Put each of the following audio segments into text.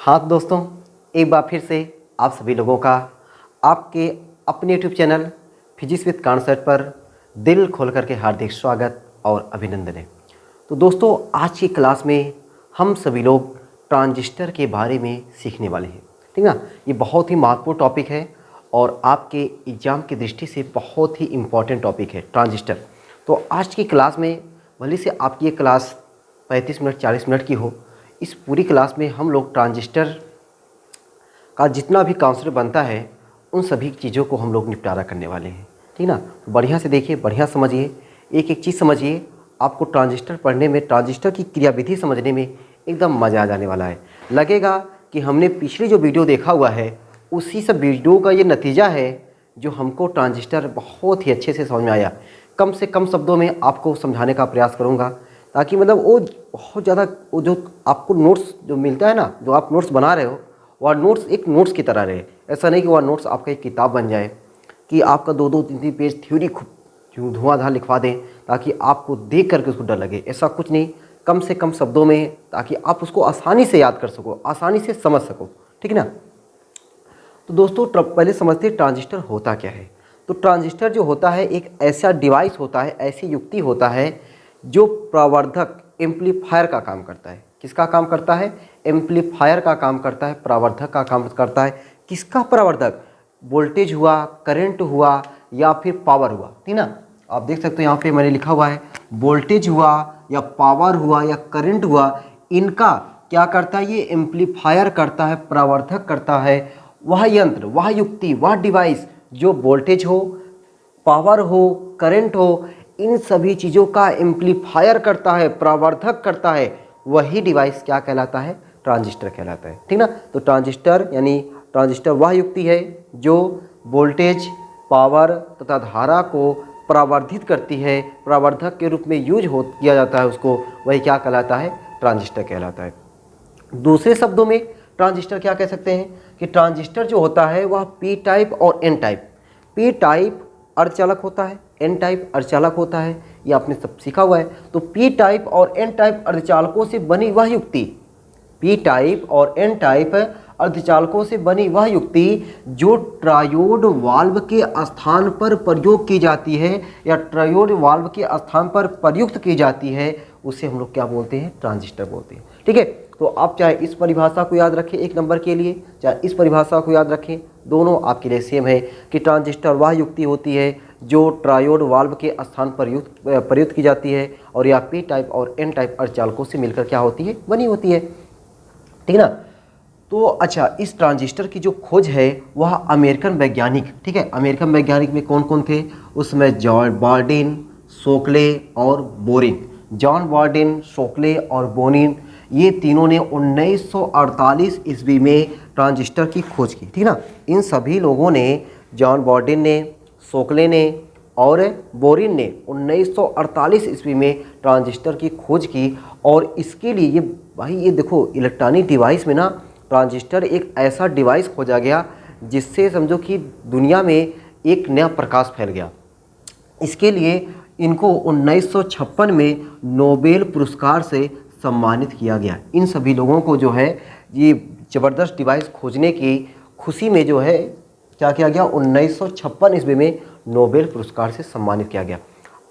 हाँ तो दोस्तों, एक बार फिर से आप सभी लोगों का आपके अपने YouTube channel physics with concept पर दिल खोल करके हार्दिक स्वागत और अभिनंदन है। तो दोस्तों, आज की क्लास में हम सभी लोग ट्रांजिस्टर के बारे में सीखने वाले हैं, ठीक ना। ये बहुत ही महत्वपूर्ण टॉपिक है और आपके एग्ज़ाम की दृष्टि से बहुत ही इम्पॉर्टेंट टॉपिक है ट्रांजिस्टर। तो आज की क्लास में भले से आपकी ये क्लास 35 मिनट 40 मिनट की हो, इस पूरी क्लास में हम लोग ट्रांजिस्टर का जितना भी कॉन्सेप्ट बनता है उन सभी चीज़ों को हम लोग निपटारा करने वाले हैं, ठीक ना। तो बढ़िया से देखिए, बढ़िया समझिए, एक एक चीज़ समझिए। आपको ट्रांजिस्टर पढ़ने में, ट्रांजिस्टर की क्रियाविधि समझने में एकदम मज़ा आ जाने वाला है। लगेगा कि हमने पिछली जो वीडियो देखा हुआ है उसी सब वीडियो का ये नतीजा है जो हमको ट्रांजिस्टर बहुत ही अच्छे से समझ में आया। कम से कम शब्दों में आपको समझाने का प्रयास करूँगा, ताकि मतलब वो बहुत ज़्यादा वो जो आपको नोट्स जो मिलता है ना, जो आप नोट्स बना रहे हो, वह नोट्स एक नोट्स की तरह रहे। ऐसा नहीं कि वह नोट्स आपका एक किताब बन जाए कि आपका 2-2 3-3 पेज थ्योरी खूब धुआंधार लिखवा दें ताकि आपको देख करके उसको डर लगे। ऐसा कुछ नहीं, कम से कम शब्दों में, ताकि आप उसको आसानी से याद कर सको, आसानी से समझ सको, ठीक है ना। तो दोस्तों, पहले समझते हैं ट्रांजिस्टर होता क्या है। तो ट्रांजिस्टर जो होता है एक ऐसा डिवाइस होता है, ऐसी युक्ति होता है जो प्रवर्धक एम्पलीफायर का काम करता है। किसका काम करता है? एम्पलीफायर का काम करता है, प्रवर्धक का काम करता है। किसका प्रवर्धक? वोल्टेज हुआ, करंट हुआ या फिर पावर हुआ, ठीक ना। आप देख सकते हो यहाँ पे मैंने लिखा हुआ है, वोल्टेज हुआ या पावर हुआ या करंट हुआ, इनका क्या करता है? ये एम्पलीफायर करता है, प्रवर्धक करता है। वह यंत्र, वह युक्ति, वह डिवाइस जो वोल्टेज हो, पावर हो, करंट हो, इन सभी चीज़ों का एम्पलीफायर करता है, प्रवर्धक करता है, वही डिवाइस क्या कहलाता है? ट्रांजिस्टर कहलाता है, ठीक ना। तो ट्रांजिस्टर यानी ट्रांजिस्टर वह युक्ति है जो वोल्टेज, पावर तथा धारा को प्रवर्धित करती है, प्रवर्धक के रूप में यूज किया जाता है उसको, वही क्या कहलाता है? ट्रांजिस्टर कहलाता है। दूसरे शब्दों में ट्रांजिस्टर क्या कह सकते हैं कि ट्रांजिस्टर जो होता है वह पी टाइप और एन टाइप, पी टाइप अर्धचालक होता है, एन टाइप अर्धचालक होता है। ये आपने सब सीखा हुआ है। तो पी टाइप और एन टाइप अर्धचालकों से बनी वह युक्ति, पी टाइप और एन टाइप अर्धचालकों से बनी वह युक्ति जो ट्रायोड वाल्व के स्थान पर प्रयोग की जाती है या ट्रायोड वाल्व के स्थान पर प्रयुक्त की जाती है, उसे हम लोग क्या बोलते हैं? ट्रांजिस्टर बोलते हैं, ठीक है। तो आप चाहे इस परिभाषा को याद रखें 1 नंबर के लिए, चाहे इस परिभाषा को याद रखें, दोनों आपके लिए सेम है कि ट्रांजिस्टर वह युक्ति होती है जो ट्रायोड वाल्व के स्थान पर प्रयुक्त की जाती है और या पी टाइप और एन टाइप अर्धचालकों से मिलकर क्या होती है? बनी होती है, ठीक ना। तो अच्छा, इस ट्रांजिस्टर की जो खोज है वह अमेरिकन वैज्ञानिक, ठीक है, अमेरिकन वैज्ञानिक में कौन कौन थे? उसमें जॉन बॉर्डिन, शोकले और बोरिन। जॉन बॉर्डिन, शोकले और बोरिन, ये तीनों ने 1948 ईस्वी में ट्रांजिस्टर की खोज की, ठीक ना। इन सभी लोगों ने, जॉन बॉर्डिन ने, शोकले ने और बोरिन ने 1948 ईस्वी में ट्रांजिस्टर की खोज की। और इसके लिए ये भाई, ये देखो, इलेक्ट्रॉनिक डिवाइस में ना ट्रांजिस्टर एक ऐसा डिवाइस खोजा गया जिससे समझो कि दुनिया में एक नया प्रकाश फैल गया। इसके लिए इनको 1956 में नोबेल पुरस्कार से सम्मानित किया गया। इन सभी लोगों को जो है ये ज़बरदस्त डिवाइस खोजने की खुशी में जो है क्या किया गया? 1956 ईस्वी में नोबेल पुरस्कार से सम्मानित किया गया।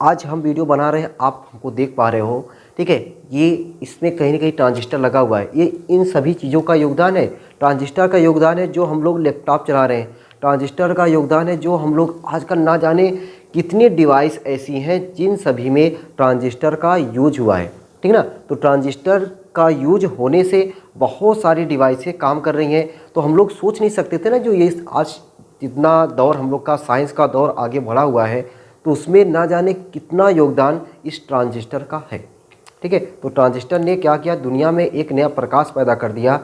आज हम वीडियो बना रहे हैं, आप हमको देख पा रहे हो, ठीक है। ये इसमें कहीं ना कहीं ट्रांजिस्टर लगा हुआ है, ये इन सभी चीज़ों का योगदान है। ट्रांजिस्टर का योगदान है जो हम लोग लैपटॉप चला रहे हैं, ट्रांजिस्टर का योगदान है जो हम लोग आजकल ना जाने कितनी डिवाइस ऐसी हैं जिन सभी में ट्रांजिस्टर का यूज हुआ है, ठीक ना। तो ट्रांजिस्टर का यूज होने से बहुत सारी डिवाइसें काम कर रही हैं। तो हम लोग सोच नहीं सकते थे ना, जो ये आज जितना दौर हम लोग का साइंस का दौर आगे बढ़ा हुआ है, तो उसमें ना जाने कितना योगदान इस ट्रांजिस्टर का है, ठीक है। तो ट्रांजिस्टर ने क्या किया? दुनिया में एक नया प्रकाश पैदा कर दिया।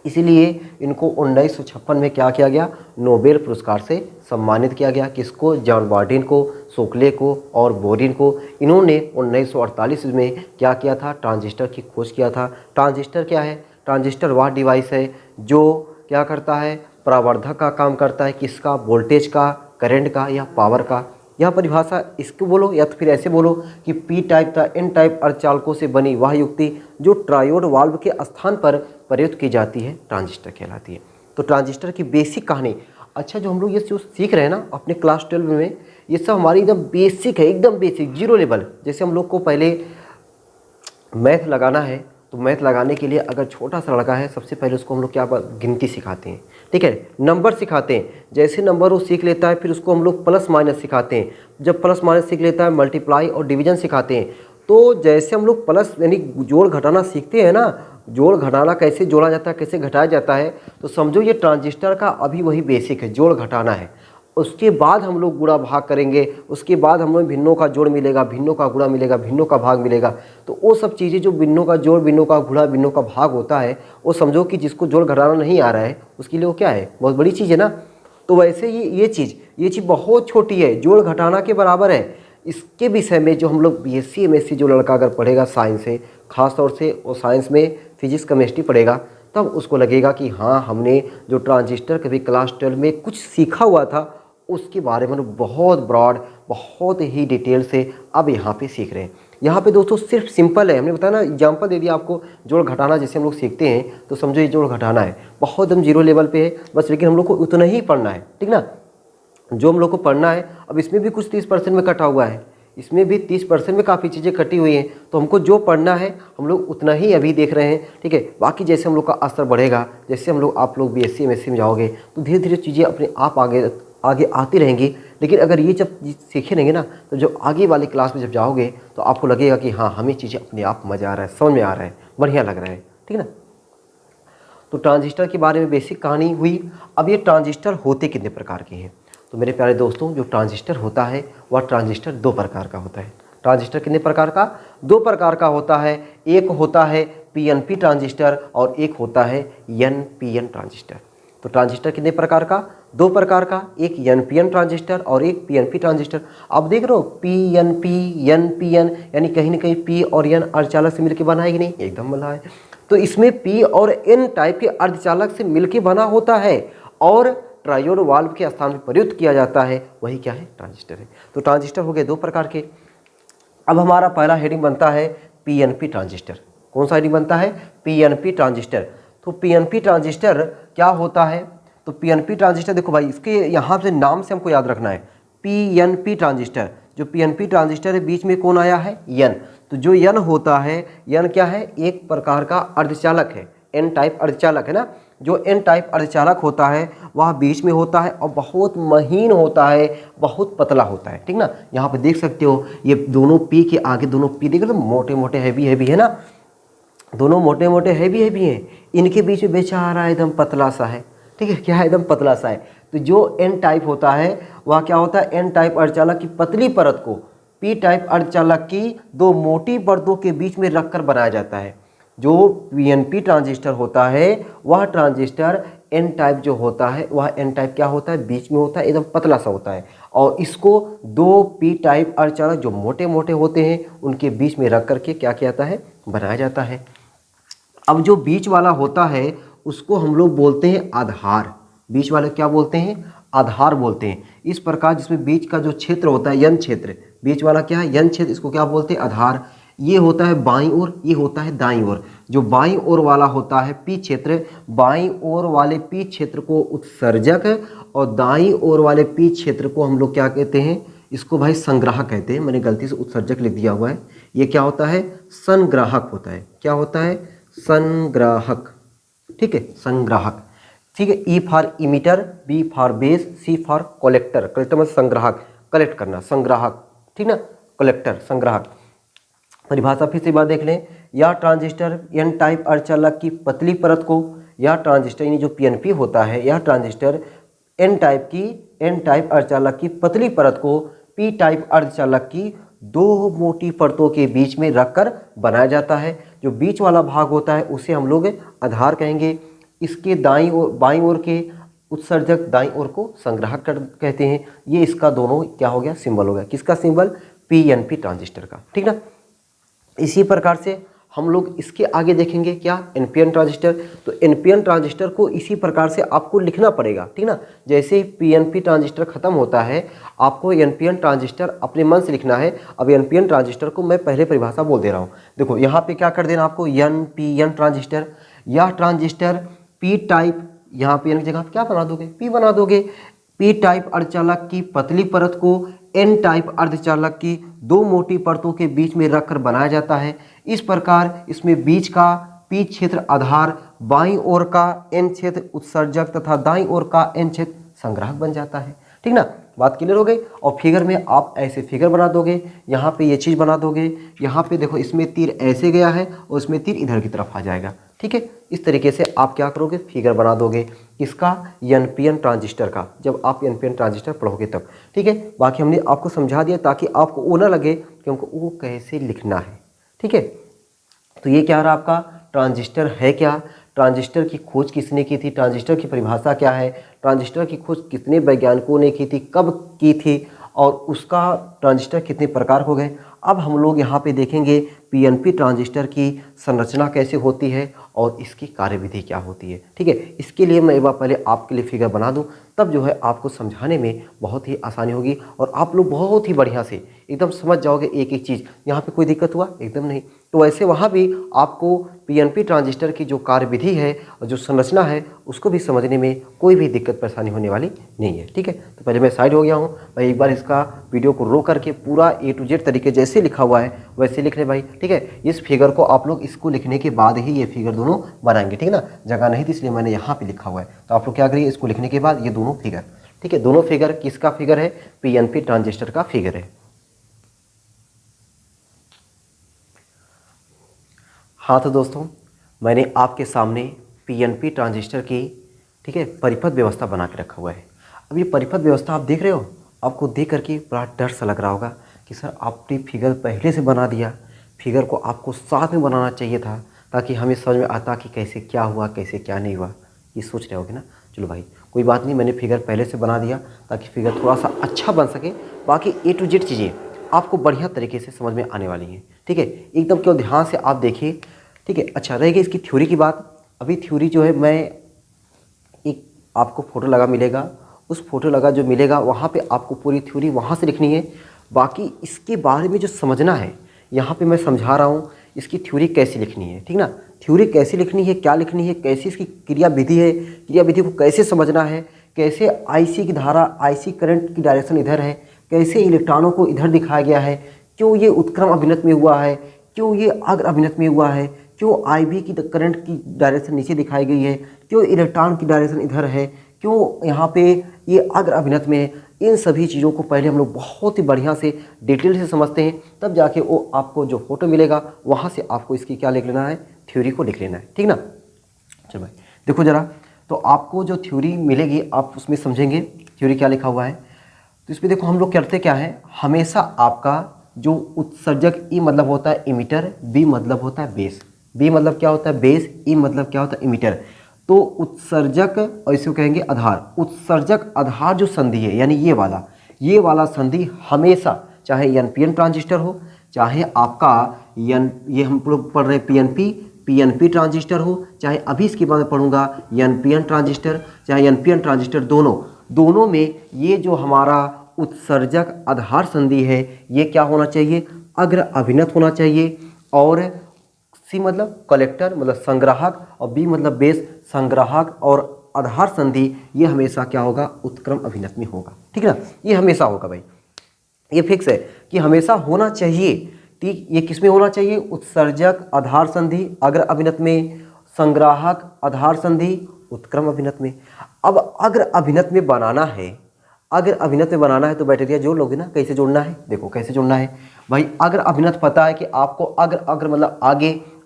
इसीलिए इनको 1956 में क्या किया गया? नोबेल पुरस्कार से सम्मानित किया गया। किसको? जॉन बॉर्डिन को, शोकले को और बोरिन को। इन्होंने 1948 में क्या किया था? ट्रांजिस्टर की खोज किया था। ट्रांजिस्टर क्या है? ट्रांजिस्टर वह डिवाइस है जो क्या करता है? प्रवर्धक का काम करता है। किसका? वोल्टेज का, करंट का या पावर का यहाँ परिभाषा इसको बोलो या तो फिर ऐसे बोलो कि पी टाइप तथा एन टाइप अर्धचालकों से बनी वह युक्ति जो ट्रायोड वाल्व के स्थान पर प्रयुक्त की जाती है ट्रांजिस्टर कहलाती है। तो ट्रांजिस्टर की बेसिक कहानी, अच्छा जो हम लोग ये जो सीख रहे हैं ना अपने क्लास 12 में, ये सब हमारी एकदम बेसिक है, एकदम बेसिक, जीरो लेवल। जैसे हम लोग को पहले मैथ लगाना है तो मैथ लगाने के लिए अगर छोटा सा लड़का है सबसे पहले उसको हम लोग क्या गिनती सिखाते हैं, ठीक है, नंबर सिखाते हैं। जैसे नंबर वो सीख लेता है फिर उसको हम लोग प्लस माइनस सिखाते हैं। जब प्लस माइनस सीख लेता है मल्टीप्लाई और डिवीजन सिखाते हैं। तो जैसे हम लोग प्लस यानी जोड़ घटाना सीखते हैं ना, जोड़ घटाना कैसे जोड़ा जाता है, कैसे घटाया जाता है, तो समझो ये ट्रांजिस्टर का अभी वही बेसिक है, जोड़ घटाना है। उसके बाद हम लोग गुणा भाग करेंगे, उसके बाद हम लोग भिन्नों का जोड़ मिलेगा, भिन्नों का गुणा मिलेगा, भिन्नों का भाग मिलेगा। तो वो सब चीज़ें जो भिन्नों का जोड़, भिन्नों का गुणा, भिन्नों का भाग होता है, वो समझो कि जिसको जोड़ घटाना नहीं आ रहा है उसके लिए वो क्या है, बहुत बड़ी चीज़ है ना। तो वैसे ही ये चीज़ बहुत छोटी है, जोड़ घटाना के बराबर है। इसके विषय में जो हम लोग BSc MSc जो लड़का अगर पढ़ेगा साइंस से, ख़ास तौर से वो साइंस में फिजिक्स केमिस्ट्री पढ़ेगा, तब उसको लगेगा कि हाँ हमने जो ट्रांजिस्टर कभी क्लास 12 में कुछ सीखा हुआ था उसके बारे में बहुत ब्रॉड, बहुत ही डिटेल से अब यहाँ पे सीख रहे हैं। यहाँ पे दोस्तों सिर्फ सिंपल है, हमने बताया ना, एग्जांपल दे दिया आपको। जोड़ घटाना जैसे हम लोग सीखते हैं तो समझो ये जोड़ घटाना है, बहुत हम जीरो लेवल पे है बस, लेकिन हम लोग को उतना ही पढ़ना है, ठीक ना, जो हम लोग को पढ़ना है। अब इसमें भी कुछ 30% में कटा हुआ है, इसमें भी 30% में काफ़ी चीज़ें कटी हुई हैं, तो हमको जो पढ़ना है हम लोग उतना ही अभी देख रहे हैं, ठीक है। बाकी जैसे हम लोग का असर बढ़ेगा, जैसे हम लोग आप लोग BSc MSc में जाओगे तो धीरे धीरे चीज़ें अपने आप आगे आती रहेंगी। लेकिन अगर ये जब सीखे रहेंगे ना, तो जो आगे वाली क्लास में जब जाओगे तो आपको लगेगा कि हाँ हमें चीज़ें अपने आप मज़ा आ रहा है, समझ में आ रहा है, बढ़िया लग रहा है, ठीक है ना। तो ट्रांजिस्टर के बारे में बेसिक कहानी हुई। अब ये ट्रांजिस्टर होते कितने प्रकार के हैं, तो मेरे प्यारे दोस्तों जो ट्रांजिस्टर होता है वह ट्रांजिस्टर 2 प्रकार का होता है। ट्रांजिस्टर कितने प्रकार का, 2 प्रकार का होता है। एक होता है PNP ट्रांजिस्टर और एक होता है NPN ट्रांजिस्टर। तो ट्रांजिस्टर कितने प्रकार का, 2 प्रकार का, एक NPN ट्रांजिस्टर और एक PNP ट्रांजिस्टर। आप देख रहे हो PNP NPN यानी कहीं ना कहीं P और N अर्धचालक से मिलकर बना है कि नहीं, एकदम बना है। तो इसमें P और N टाइप के अर्धचालक से मिलकर बना होता है और ट्रायोड वाल्व के स्थान में प्रयुक्त किया जाता है, वही क्या है, ट्रांजिस्टर है। तो ट्रांजिस्टर हो गए 2 प्रकार के। अब हमारा पहला हेडिंग बनता है PNP ट्रांजिस्टर। कौन सा हेडिंग बनता है, PNP ट्रांजिस्टर। तो PNP ट्रांजिस्टर क्या होता है, तो PNP ट्रांजिस्टर देखो भाई, इसके यहाँ से नाम से हमको याद रखना है PNP ट्रांजिस्टर। जो PNP ट्रांजिस्टर है बीच में कौन आया है, N। तो जो N होता है, N क्या है, एक प्रकार का अर्धचालक है, N टाइप अर्धचालक है ना। जो N टाइप अर्धचालक होता है वह बीच में होता है और बहुत महीन होता है, बहुत पतला होता है, ठीक ना। यहाँ पे देख सकते हो ये दोनों P के आगे दोनों P देख रहे हो, मोटे मोटे हैवी है ना, दोनों मोटे मोटे हैवी हैं। इनके बीच में बेचारा एकदम पतला सा है, ठीक है, क्या है, एकदम पतला सा है। तो जो N टाइप होता है वह क्या होता है, N टाइप अर्धचालक की पतली परत को P टाइप अर्धचालक की 2 मोटी परतों के बीच में रखकर बनाया जाता है। जो PNP ट्रांजिस्टर होता है वह ट्रांजिस्टर N टाइप जो होता है वह N टाइप क्या होता है, बीच में होता है, एकदम पतला सा होता है। और इसको 2 P टाइप अर्धचालक जो मोटे मोटे होते हैं उनके बीच में रख करके क्या किया जाता है, बनाया जाता है। अब जो बीच वाला होता है उसको हम लोग बोलते हैं आधार। बीच वाले क्या बोलते हैं, आधार बोलते हैं। इस प्रकार जिसमें बीच का जो क्षेत्र होता है N क्षेत्र, बीच वाला क्या है, N क्षेत्र, इसको क्या बोलते हैं, आधार। ये होता है बाईं ओर, ये होता है दाईं ओर। जो बाईं ओर वाला होता है P क्षेत्र, बाईं ओर वाले P क्षेत्र को उत्सर्जक और दाईं ओर वाले P क्षेत्र को हम लोग क्या कहते हैं, इसको भाई संग्राहक कहते हैं। मैंने गलती से उत्सर्जक लिख दिया हुआ है, ये क्या होता है, संग्राहक होता है। क्या होता है, संग्राहक, ठीक है, संग्राहक, ठीक है। E for emitter, B for base, C for collector. Collector मतलब संग्राहक, कलेक्ट करना, संग्राहक, ठीक ना, कलेक्टर, संग्राहक। परिभाषा फिर से बात देख लें, यह ट्रांजिस्टर N टाइप अर्धचालक की पतली परत को, यह ट्रांजिस्टर यानी जो PNP होता है, यह ट्रांजिस्टर N टाइप अर्धचालक की पतली परत को P टाइप अर्धचालक की 2 मोटी परतों के बीच में रखकर बनाया जाता है। जो बीच वाला भाग होता है उसे हम लोग आधार कहेंगे। इसके दाईं ओर, बाईं ओर के उत्सर्जक, दाईं ओर को संग्राहक कहते हैं। ये इसका दोनों क्या हो गया, सिंबल हो गया। किसका सिंबल, PNP ट्रांजिस्टर का, ठीक ना। इसी प्रकार से हम लोग इसके आगे देखेंगे क्या, एनपीएन ट्रांजिस्टर। तो एनपीएन ट्रांजिस्टर को इसी प्रकार से आपको लिखना पड़ेगा, ठीक ना। जैसे ही पीएनपी ट्रांजिस्टर खत्म होता है आपको एनपीएन ट्रांजिस्टर अपने मन से लिखना है। अब एनपीएन ट्रांजिस्टर को मैं पहले परिभाषा बोल दे रहा हूँ। देखो यहाँ पे क्या कर देना आपको, एनपीएन ट्रांजिस्टर, यह ट्रांजिस्टर पी टाइप, यहाँ पे एन की जगह क्या बना दोगे, पी बना दोगे। पी टाइप अर्धचालक की पतली परत को एन टाइप अर्धचालक की दो मोटी परतों के बीच में रखकर बनाया जाता है। इस प्रकार इसमें बीच का पी क्षेत्र आधार, बाईं ओर का एन क्षेत्र उत्सर्जक तथा दाईं ओर का एन क्षेत्र संग्राहक बन जाता है, ठीक ना। बात क्लियर हो गई। और फिगर में आप ऐसे फिगर बना दोगे, यहाँ पे ये चीज़ बना दोगे, यहाँ पे देखो इसमें तीर ऐसे गया है और इसमें तीर इधर की तरफ आ जाएगा, ठीक है। इस तरीके से आप क्या करोगे, फिगर बना दोगे किसका, एनपीएन ट्रांजिस्टर का, जब आप एनपीएन ट्रांजिस्टर पढ़ोगे तब, ठीक है। बाकी हमने आपको समझा दिया ताकि आपको वो ना लगे कि हमको वो कैसे लिखना है, ठीक है। तो ये क्या रहा आपका, ट्रांजिस्टर है क्या, ट्रांजिस्टर की खोज किसने की थी, ट्रांजिस्टर की परिभाषा क्या है, ट्रांजिस्टर की खोज कितने वैज्ञानिकों ने की थी, कब की थी, और उसका ट्रांजिस्टर कितने प्रकार हो गए। अब हम लोग यहाँ पे देखेंगे पीएनपी ट्रांजिस्टर की संरचना कैसे होती है और इसकी कार्यविधि क्या होती है, ठीक है। इसके लिए मैं एक बार पहले आपके लिए फिगर बना दूं, तब जो है आपको समझाने में बहुत ही आसानी होगी और आप लोग बहुत ही बढ़िया से एकदम समझ जाओगे एक एक चीज़। यहाँ पे कोई दिक्कत हुआ, एकदम नहीं। तो वैसे वहाँ भी आपको पीएनपी ट्रांजिस्टर की जो कार्यविधि है और जो संरचना है उसको भी समझने में कोई भी दिक्कत परेशानी होने वाली नहीं है, ठीक है। तो पहले मैं साइड हो गया हूँ भाई, एक बार इसका वीडियो को रो करके पूरा A to Z तरीके जैसे लिखा हुआ है वैसे लिख ले भाई, ठीक है। इस फिगर को आप लोग इसको लिखने के बाद ही ये फिगर दोनों बनाएंगे, ठीक है ना। जगह नहीं थी इसलिए मैंने यहाँ पे लिखा हुआ है। तो आप लोग क्या करिए, इसको लिखने के बाद ये दोनों फिगर, ठीक है। दोनों फिगर किसका फिगर है, पीएनपी ट्रांजिस्टर का फिगर है। हाँ तो दोस्तों, मैंने आपके सामने पीएनपी ट्रांजिस्टर की, ठीक है, परिपथ व्यवस्था बना के रखा हुआ है। अब ये परिपथ व्यवस्था आप देख रहे हो, आपको देख करके बड़ा डर सा लग रहा होगा कि सर आपने फिगर पहले से बना दिया, फिगर को आपको साथ में बनाना चाहिए था ताकि हमें समझ में आता कि कैसे क्या हुआ कैसे क्या नहीं हुआ, ये सोच रहे होगे ना। चलो भाई कोई बात नहीं, मैंने फिगर पहले से बना दिया ताकि फिगर थोड़ा सा अच्छा बन सके। बाकी A to Z चीज़ें आपको बढ़िया तरीके से समझ में आने वाली हैं, ठीक है। एकदम केवल ध्यान से आप देखिए, ठीक है। अच्छा रहेगी इसकी थ्योरी की बात। अभी थ्योरी जो है मैं एक आपको फ़ोटो लगा मिलेगा, उस फोटो लगा जो मिलेगा वहाँ पे आपको पूरी थ्योरी वहाँ से लिखनी है। बाकी इसके बारे में जो समझना है यहाँ पे मैं समझा रहा हूँ, इसकी थ्योरी कैसे लिखनी है, ठीक ना। थ्योरी कैसे लिखनी है, क्या लिखनी है, कैसी इसकी क्रिया विधि है, क्रिया विधि को कैसे समझना है, कैसे आईसी की धारा, आईसी करंट की डायरेक्शन इधर है, कैसे इलेक्ट्रॉनों को इधर दिखाया गया है, क्यों ये उत्क्रम अभिनत में हुआ है, क्यों ये अग्र अभिनत में हुआ है, क्यों आईवी की करंट की डायरेक्शन नीचे दिखाई गई है, क्यों इलेक्ट्रॉन की डायरेक्शन इधर है, क्यों यहाँ पे ये अग्र अभिनत में है। इन सभी चीज़ों को पहले हम लोग बहुत ही बढ़िया से डिटेल से समझते हैं, तब जाके वो आपको जो फोटो मिलेगा वहाँ से आपको इसकी क्या लिख लेना है, थ्योरी को लिख लेना है, ठीक ना। चलो भाई देखो ज़रा, तो आपको जो थ्योरी मिलेगी आप उसमें समझेंगे थ्योरी क्या लिखा हुआ है। तो इसमें देखो हम लोग करते क्या है, हमेशा आपका जो उत्सर्जक ई मतलब होता है इमीटर, बी मतलब होता है बेस। बी मतलब क्या होता है बेस, ई मतलब क्या होता है इमीटर। तो उत्सर्जक और इसको कहेंगे आधार। उत्सर्जक आधार जो संधि है यानी ये वाला संधि हमेशा, चाहे एनपीएन ट्रांजिस्टर हो, चाहे आपका ये हम लोग पढ़ रहे हैं पीएनपी ट्रांजिस्टर हो, चाहे अभी इसके बाद में पढ़ूंगा एनपीएन ट्रांजिस्टर, चाहे एनपीएन ट्रांजिस्टर, दोनों में ये जो हमारा उत्सर्जक आधार संधि है ये क्या होना चाहिए, अग्र अभिनत होना चाहिए। और सी मतलब कलेक्टर मतलब संग्राहक, और बी मतलब बेस संग्राहक, और आधार संधि ये हमेशा क्या होगा, उत्क्रम अभिनत में होगा, ठीक है ना। ये हमेशा होगा भाई, ये फिक्स है कि हमेशा होना चाहिए। ठीक, ये किस में होना चाहिए, उत्सर्जक आधार संधि अग्र अभिनत में, संग्राहक आधार संधि उत्क्रम अभिनत में। अब अग्र अभिनत में बनाना है, अगर अभिनत में बनाना है तो बैक्टीरिया जोड़ लोगे ना। कैसे जोड़ना है, देखो कैसे जोड़ना है भाई। अगर अभिनत पता है कि आपको अग्र मतलब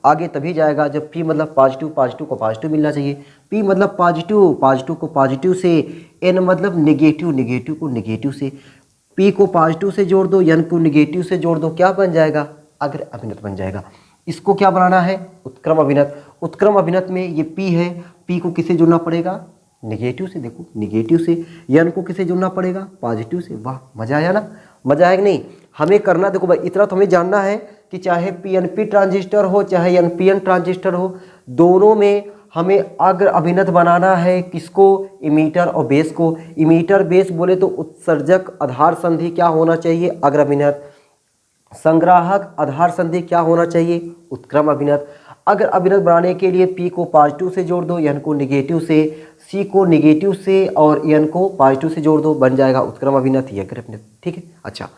आगे तभी जाएगा जब P मतलब पॉजिटिव को पॉजिटिव मिलना चाहिए। P मतलब पॉजिटिव को पॉजिटिव से, N मतलब नेगेटिव को नेगेटिव से। P को पॉजिटिव से जोड़ दो, N को नेगेटिव से जोड़ दो, क्या बन जाएगा, अग्र अभिनत बन जाएगा। इसको क्या बनाना है, उत्क्रम अभिनत। उत्क्रम अभिनत में ये P है, P को किसे जोड़ना पड़ेगा, नेगेटिव से। देखो नेगेटिव से। N को किसे जोड़ना पड़ेगा, पॉजिटिव से। वाह मजा आया ना, मजा आया कि नहीं। हमें करना देखो भाई, इतना तो हमें जानना है कि चाहे पीएनपी ट्रांजिस्टर हो चाहे एनपीएन ट्रांजिस्टर हो, दोनों में हमें अग्र अभिनत बनाना है। किसको? इमीटर और बेस को। इमीटर बेस बोले तो उत्सर्जक आधार संधि क्या होना चाहिए? अग्र अभिनत। संग्राहक आधार संधि क्या होना चाहिए? उत्क्रम अभिनत। अगर अभिनत बनाने के लिए P को पॉजिटिव से जोड़ दो, N को निगेटिव से, C को निगेटिव से और N को पॉजिटिव से जोड़ दो, बन जाएगा उत्क्रम अभिनत, ये अग्र अभिनत। ठीक है। अच्छा,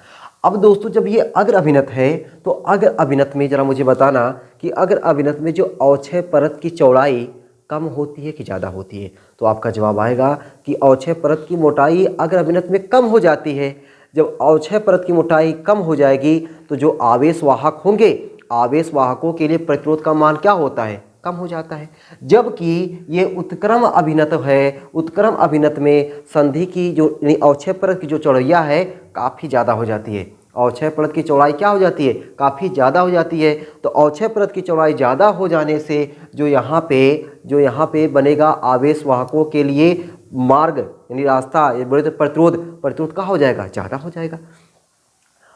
अब दोस्तों जब ये अग्र अभिनत है तो अग्र अभिनत में जरा मुझे बताना कि अग्र अभिनत में जो अवक्षय परत की चौड़ाई कम होती है कि ज़्यादा होती है? तो आपका जवाब आएगा कि अवक्षय परत की मोटाई अग्र अभिनत में कम हो जाती है। जब अवक्षय परत की मोटाई कम हो जाएगी तो जो आवेश वाहक होंगे, आवेश वाहकों के लिए प्रतिरोध का मान क्या होता है? कम हो जाता है। जबकि ये उत्क्रम अभिनत है, उत्क्रम अभिनत में संधि की जो अवक्षय परत की जो चौड़ैया है काफ़ी ज़्यादा हो जाती है। अवक्षय परत की चौड़ाई क्या हो जाती है? काफ़ी ज़्यादा हो जाती है। तो अवक्षय परत की चौड़ाई ज़्यादा हो जाने से जो यहाँ पे बनेगा आवेश वाहकों के लिए मार्ग यानी रास्ता, ये बोले तो प्रतिरोध का हो जाएगा, ज़्यादा हो जाएगा।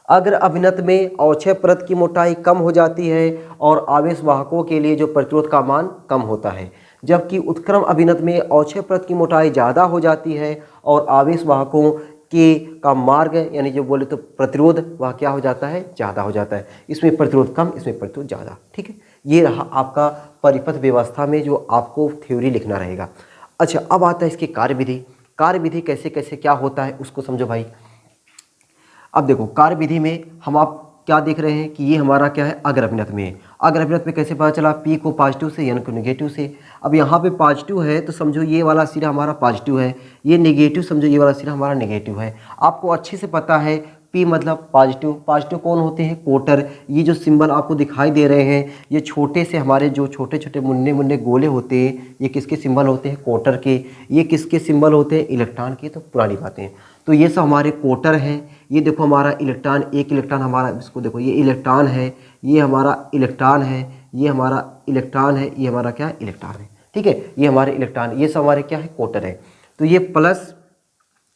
अग्र अभिनत में अवक्षय परत की मोटाई कम हो जाती है और आवेश वाहकों के लिए जो प्रतिरोध का मान कम होता है। जबकि उत्क्रम अभिनत में अवक्षय परत की मोटाई ज़्यादा हो जाती है और आवेश वाहकों का मार्ग यानी जो बोले तो प्रतिरोध वह क्या हो जाता है? ज़्यादा हो जाता है। इसमें प्रतिरोध कम, इसमें प्रतिरोध ज़्यादा। ठीक है, ये रहा आपका परिपथ व्यवस्था में जो आपको थ्योरी लिखना रहेगा। अच्छा, अब आता है इसकी कार्यविधि। कार्यविधि कैसे कैसे क्या होता है उसको समझो भाई। अब देखो कार्यविधि में हम आप क्या देख रहे हैं कि ये हमारा क्या है? अग्र अभिनत में है। अग्र अभिनत में कैसे पता चला? P को पॉजिटिव से, N को नेगेटिव से। अब यहाँ पे पॉजिटिव है तो समझो ये वाला सिरा हमारा पॉजिटिव है, ये नेगेटिव समझो ये वाला सिरा हमारा नेगेटिव है। आपको अच्छे से पता है P मतलब पॉजिटिव। पॉजिटिव कौन होते हैं? कोटर। ये जो सिंबल आपको दिखाई दे रहे हैं ये छोटे से हमारे जो छोटे छोटे मुन्ने मुन्ने गोले होते हैं, ये किसके सिंबल होते हैं? कोटर के। ये किसके सिंबल होते हैं? इलेक्ट्रॉन के। तो पुरानी बातें हैं। तो ये सब हमारे कोटर हैं। ये देखो हमारा इलेक्ट्रॉन, एक इलेक्ट्रॉन हमारा, इसको देखो ये इलेक्ट्रॉन है, ये हमारा इलेक्ट्रॉन है, ये हमारा इलेक्ट्रॉन है, ये हमारा क्या है? इलेक्ट्रॉन है। ठीक है, ये हमारे इलेक्ट्रॉन, ये सब हमारे क्या है? कोटर है। तो ये प्लस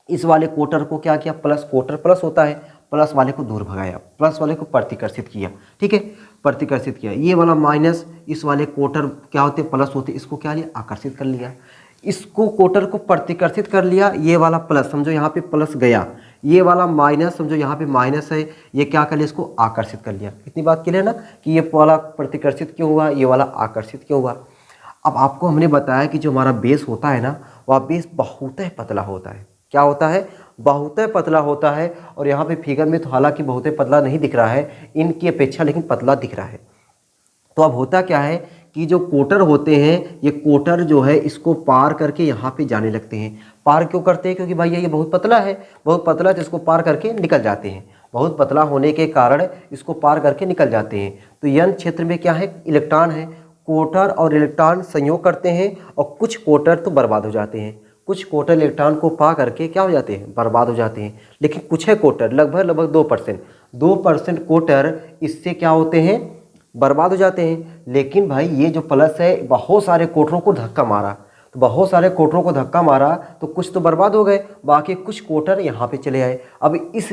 इस वाले कोटर को क्या किया? प्लस, कोटर प्लस होता है, प्लस वाले को दूर भगाया, प्लस वाले को प्रतिकर्षित किया। ठीक है, प्रतिकर्षित किया। ये वाला माइनस इस वाले कोटर क्या होते? प्लस होते, इसको क्या लिया? आकर्षित कर लिया। इसको कोटर को प्रतिकर्षित कर लिया। ये वाला प्लस समझो यहाँ पे प्लस गया, ये वाला माइनस समझो यहाँ पे माइनस है, ये क्या कर लिया? इसको आकर्षित कर लिया। इतनी बात क्लियर ना कि ये वाला प्रतिकर्षित क्यों हुआ, ये वाला आकर्षित क्यों हुआ। अब आपको हमने बताया कि जो हमारा बेस होता है ना, वह बेस बहुत पतला होता है। क्या होता है? बहुत पतला होता है। और यहाँ पे फिगर में तो हालांकि बहुत पतला नहीं दिख रहा है इनकी अपेक्षा, लेकिन पतला दिख रहा है। तो अब होता क्या है कि जो कोटर होते हैं, ये कोटर जो है इसको पार करके यहाँ पे जाने लगते हैं। पार क्यों करते हैं? क्योंकि भाई ये बहुत पतला है, बहुत पतला है तो इसको पार करके निकल जाते हैं। बहुत पतला होने के कारण इसको पार करके निकल जाते हैं। तो यन क्षेत्र में क्या है? इलेक्ट्रॉन है। कोटर और इलेक्ट्रॉन संयोग करते हैं और कुछ कोटर तो बर्बाद हो जाते हैं। कुछ कोटर इलेक्ट्रॉन को पा करके क्या हो जाते हैं? बर्बाद हो जाते हैं। लेकिन कुछ है कोटर, लगभग 2% कोटर इससे क्या होते हैं? बर्बाद हो जाते हैं। लेकिन भाई ये जो प्लस है बहुत सारे कोटरों को धक्का मारा, तो बहुत सारे कोटरों को धक्का मारा तो कुछ तो बर्बाद हो गए, बाकी कुछ कोटर यहाँ पे चले आए। अब इस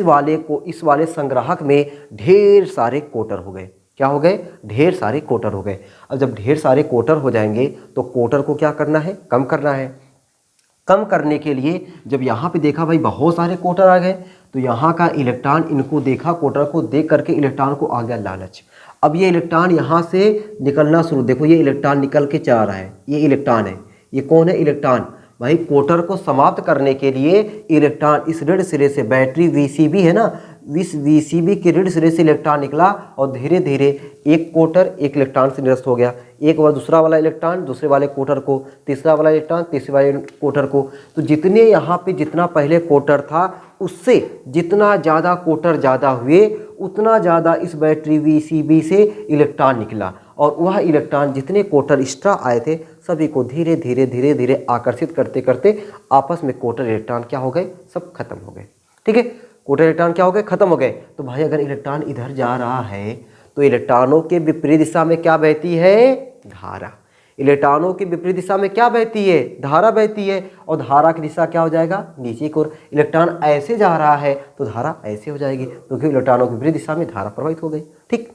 वाले संग्राहक में ढेर सारे कोटर हो गए। क्या हो गए? ढेर सारे कोटर हो गए। अब जब ढेर सारे कोटर हो जाएंगे तो कोटर को क्या करना है? कम करना है। कम करने के लिए जब यहाँ पे देखा भाई बहुत सारे कोटर आ गए, तो यहाँ का इलेक्ट्रॉन इनको देखा, कोटर को देख करके इलेक्ट्रॉन को आ गया लालच। अब ये इलेक्ट्रॉन यहाँ से निकलना शुरू, देखो ये इलेक्ट्रॉन निकल के जा रहा है, ये इलेक्ट्रॉन है। ये कौन है? इलेक्ट्रॉन। भाई कोटर को समाप्त करने के लिए इलेक्ट्रॉन इस ऋण सिरे से, बैटरी VCB है ना, इस VCB के ऋण सिरे से इलेक्ट्रॉन निकला और धीरे धीरे एक कोटर एक इलेक्ट्रॉन से निरस्त हो गया। एक बार दूसरा वाला इलेक्ट्रॉन दूसरे वाले कोटर को, तीसरा वाला इलेक्ट्रॉन तीसरे वाले कोटर को। तो जितने यहाँ पे जितना पहले कोटर था उससे जितना ज़्यादा कोटर ज़्यादा हुए उतना ज़्यादा इस बैटरी VCB से इलेक्ट्रॉन निकला। और वह इलेक्ट्रॉन जितने कोटर एक्स्ट्रा आए थे सभी को धीरे धीरे आकर्षित करते करते आपस में कोटर इलेक्ट्रॉन क्या हो गए? सब खत्म हो गए। ठीक है, कोटर इलेक्ट्रॉन क्या हो गए? खत्म हो गए। तो भाई अगर इलेक्ट्रॉन इधर जा रहा है तो इलेक्ट्रॉनों के विपरीत दिशा में क्या बहती है? धारा। इलेक्ट्रॉनों की विपरीत दिशा में क्या बहती है? धारा बहती है। और धारा की दिशा क्या हो जाएगा? नीचे की ओर। इलेक्ट्रॉन ऐसे जा रहा है तो धारा ऐसे हो जाएगी, क्योंकि इलेक्ट्रॉनों की विपरीत दिशा में धारा प्रवाहित हो गई। ठीक,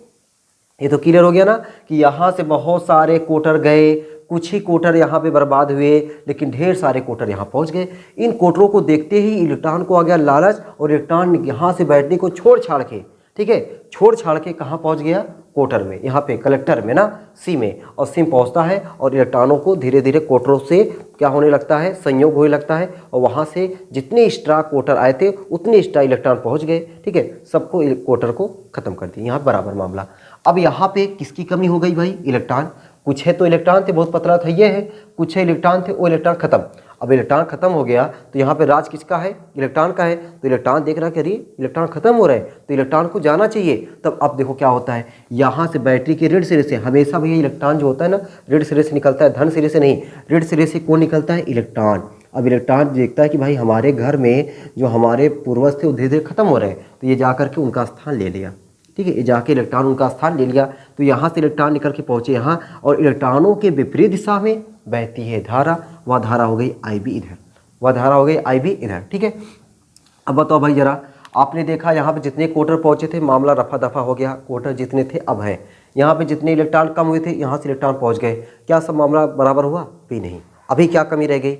ये तो क्लियर हो गया ना कि यहाँ से बहुत सारे कोटर गए, कुछ ही कोटर यहाँ पे बर्बाद हुए, लेकिन ढेर सारे कोटर यहाँ पहुँच गए। इन कोटरों को देखते ही इलेक्ट्रॉन को आ गया लालच और इलेक्ट्रॉन यहाँ से बैटरी को छोड़ छाड़ के, ठीक है, छोड़ छाड़ के कहाँ पहुँच गया, कोटर में, यहाँ पे कलेक्टर में ना, सी में, और सी में पहुँचता है और इलेक्ट्रॉनों को धीरे धीरे कोटरों से क्या होने लगता है, संयोग होने लगता है, और वहाँ से जितने एक्स्ट्रा कोटर आए थे उतने एक्स्ट्रा इलेक्ट्रॉन पहुँच गए, ठीक है, सबको कोटर को ख़त्म कर दिया। यहाँ बराबर मामला। अब यहाँ पे किसकी कमी हो गई भाई, इलेक्ट्रॉन। कुछ है तो इलेक्ट्रॉन थे, बहुत पतला था ये है, कुछ है इलेक्ट्रॉन थे, वो इलेक्ट्रॉन खत्म। अब इलेक्ट्रॉन खत्म हो गया तो यहाँ पे राज किसका है, इलेक्ट्रॉन का है। तो इलेक्ट्रॉन देख रहा है कि अरे इलेक्ट्रॉन खत्म हो रहा है तो इलेक्ट्रॉन को जाना चाहिए। तब अब देखो क्या होता है, यहाँ से बैटरी के ऋण सिरे से हमेशा भैया इलेक्ट्रॉन जो होता है ना ऋण सिरे से निकलता है, धन सिरे से नहीं। ऋण सिरे से कौन निकलता है, इलेक्ट्रॉन। अब इलेक्ट्रॉन देखता है कि भाई हमारे घर में जो हमारे पूर्वज थे वो धीरे धीरे खत्म हो रहे हैं, तो ये जा करके उनका स्थान ले लिया, ठीक है, ये जाके इलेक्ट्रॉन उनका स्थान ले लिया। तो यहाँ से इलेक्ट्रॉन निकल के पहुँचे यहाँ, और इलेक्ट्रॉनों के विपरीत दिशा में बहती है धारा, वह धारा हो गई IB इधर, वह धारा हो गई IB इधर, ठीक है। अब बताओ भाई जरा, आपने देखा यहाँ पे जितने कोटर पहुँचे थे मामला रफा दफा हो गया, कोटर जितने थे अब है, यहाँ पे जितने इलेक्ट्रॉन कम हुए थे यहाँ से इलेक्ट्रॉन पहुँच गए, क्या सब मामला बराबर हुआ, भी नहीं। अभी क्या कमी रह गई,